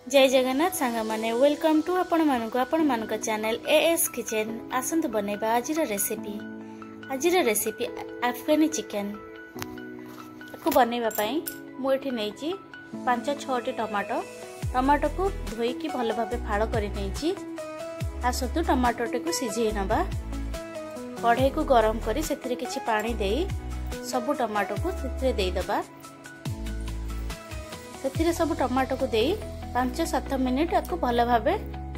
जय जगन्नाथ सांग माने वेलकम टू आपण मानक चैनल एएस किचन। आसंतु बनेबा आजिर रेसिपी अफगानी चिकन को बनेबा पई मु एठी नेची 5-6टी टमाटो को धोईकी भल भाबे फाड़ करि नेची। आसंतु टमाटोटे को सिझेई नबा। कढ़ाई को गरम करी सेथिरे किछि पानी देई सब टमाटो को सेथिरे देई दबा। सेथिरे सब टमाटो को देई 5-7 मिनिट आपको भल भाबे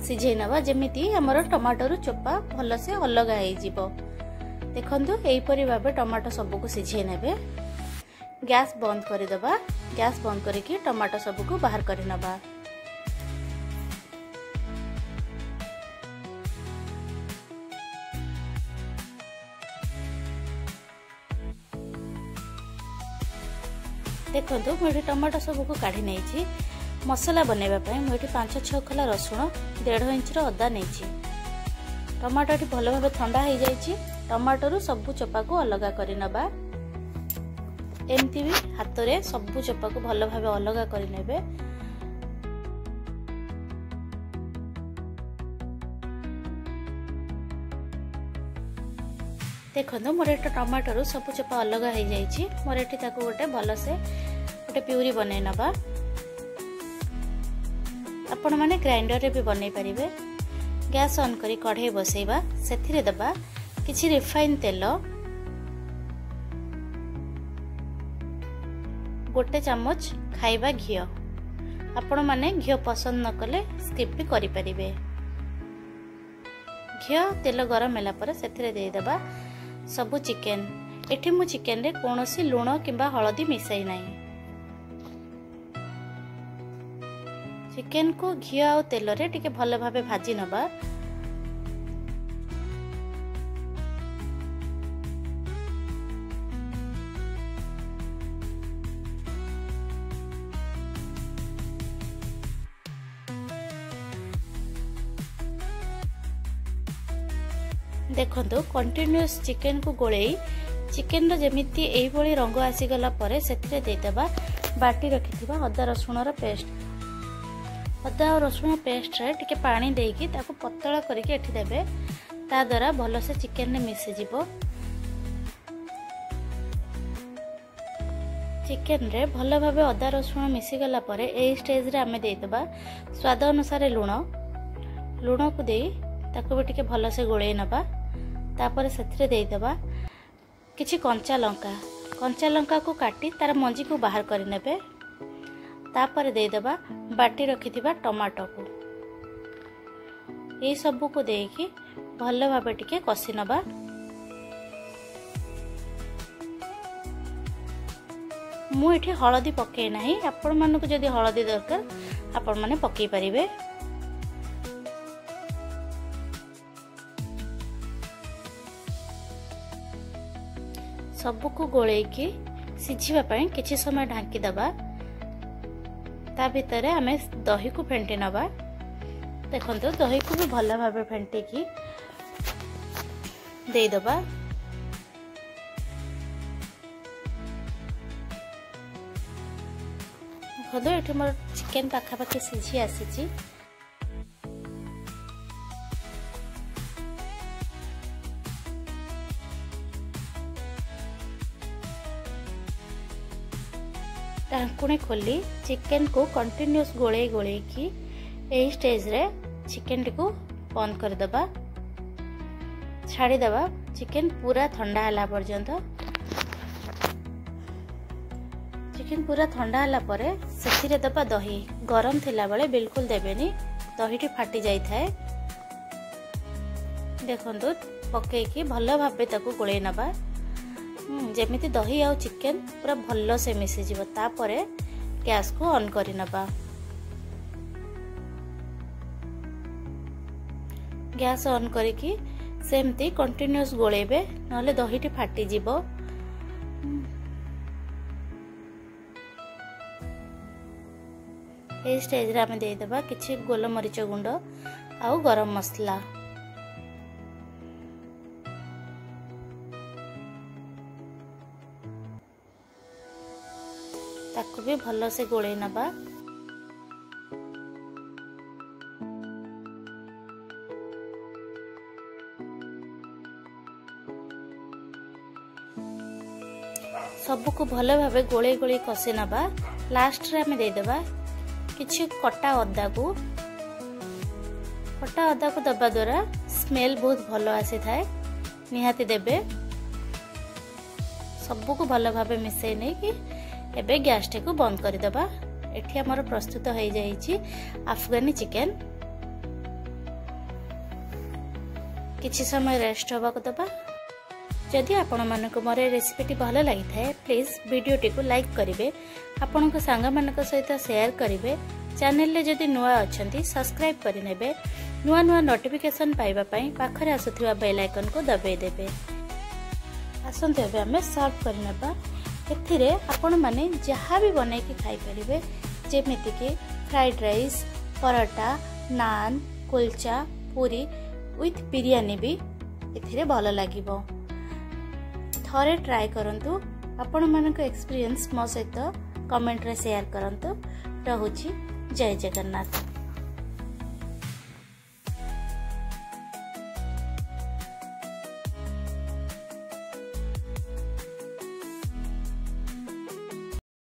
सिझेई नबा जेमिति हमर टमाटो चोपा भल से अलग हो जिवो। देखंतु एई परि भाबे टमाटो सब को सिझेई नेबे। गैस बंद करि दबा। गैस बंद करिकि टमाटो सब को बाहर करि नबा। देखंतु मुझे टमाटो सब को काढी नेछि। मसला बनेबा पई मुझे 5-6 खला रसुण 1.5 इंच अदा नेछि। टमाटो टी भल भाबे ठंडा हो जाइछि। टमाटो रु सब चोपा को अलग करि नबा। एमती भी हाथ रे सब चोपा को भल भाबे अलग करि नेबे। देखो मोर एटा टमाटो रु सब चोपा अलग हो जाइछि। मोर एठी ताको गोटे भल से गोटे प्यूरी बनै नबा। आपण माने ग्राइंडर रे भी बनै परिबे। गैस ऑन करी कढ़ाई बसैबा। सेथिरे दबा किछि रिफाइन तेल, गोटे चम्मच खाइबा घी। आपण माने घी पसंद न कले स्किप भी करि परिबे। घी तेल गरम होला पर सेथिरे देई दबा सब चिकन। एठी मु चिकन रे कोनोसी लूण किंबा हळदी मिसाई नाही। चिकन को घी आ तेल रे टिके भल भाबे भाजी नबा। देखंतु कंटिन्यूअस चिकन को गोळेई चिकन रो जेमिति एई भली रंग आसी गला परे सेथिरे देई देबा बाटी रखिथिबा अदा रसुण रो पेस्ट। अदा और रसुण पेस्ट रे टिके पानी देकी ताको पतला करके एठी देबे। ता द्वारा भल से चिकन ने मिसे जिवो। चिकन रे भल भाबे अदा रसुण मिसी गला परे एई स्टेज रे हमें देई देबा स्वाद अनुसार लूण को देई ताको भी टिके भल से गोळेई नबा। तापर सेथिरे देई देबा किछि कंचा लंका को काटी तार मंजी को बाहर करि नेबे। तापर दे देबा बाटी रखिथिबा टमाटो को। ए सब को देकी भल भाबे टिके कसी नबा। मु एठी हळदी पके नाही। आपण मानको जदी हळदी दरकार आपण माने पके परिबे। सब को गोळेकी सिझिबा पई किछि समय ढांकी दबा। ता भितरे हमें दही को फेंटी नबा। देखंतु दही को भी भल भाबे फेंटी की दे दबा। देखंतु एठी मोर चिकन पाखा पाखी सिझी आसीची। ढांकुणी खोली चिकन को कंटिन्यूअस गोळे की एई स्टेज रे चिकन को बंद कर दबा। छाड़ी दबा चिकन पूरा ठंडा हला पर्यंत। चिकन पूरा ठंडा हला परे सेथिरे दबा दही। गरम थिला बेले बिल्कुल देबेनी, दहीटी फाटी जाई थाए। देखंतु पके की भल भाबे ताको गोळे नबा जेमिति दही आ चिकन पूरा भल से मिसी जिवो। तापरे गैस को ऑन करि नबा। गैस ऑन करिकी सेमती कंटिन्यूअस गोळेबे नले दहीटी फाटी जिवो। ए स्टेज रे हम दे देबा किछि गोलमरीच गुंड आ गरम मसला। ताको भी भल से गोळे नबा। सबको भल भाव गोले गोले कषि नबा। लास्ट रे आमे दे देबा किछि कटा अदा को दबा द्वारा स्मेल बहुत भल आसी थाए। निहाती देबे सबको भल भाव मिसई नहीं कि एबे गैस टे को बंद कर देबा। एठी हमर प्रस्तुत हो जाईची अफगानी चिकन। किछि समय रेस्ट होबा को दबा। जदि आपण मानको मोर रेसिपीटी भल लगी थाए प्लीज वीडियोटी को लाइक करिवे, आपण को सांग मानक सहित शेयर करिवे। चैनल ले जदि नुआ अछंती सब्सक्राइब करि नेबे। नुआ नुआ नोटिफिकेशन पाइबा पई पाखरे आसुथिबा बेल आइकन को दबाई देबे। आसंते एबे हमें सर्व करि नेबा। एथिरे आपण माने जहा भी बनै के खाइ परिबे, जेमिति कि फ्राइड राइस, पराठा, नान, कुलचा, पूरी विथ बिरयानी भी एथिरे भल लागिबो। थरे ट्राई करंतु। आपण मानक एक्सपीरियंस मो सहित कमेंट रे शेयर करंतु। रहुची जय जगन्नाथ।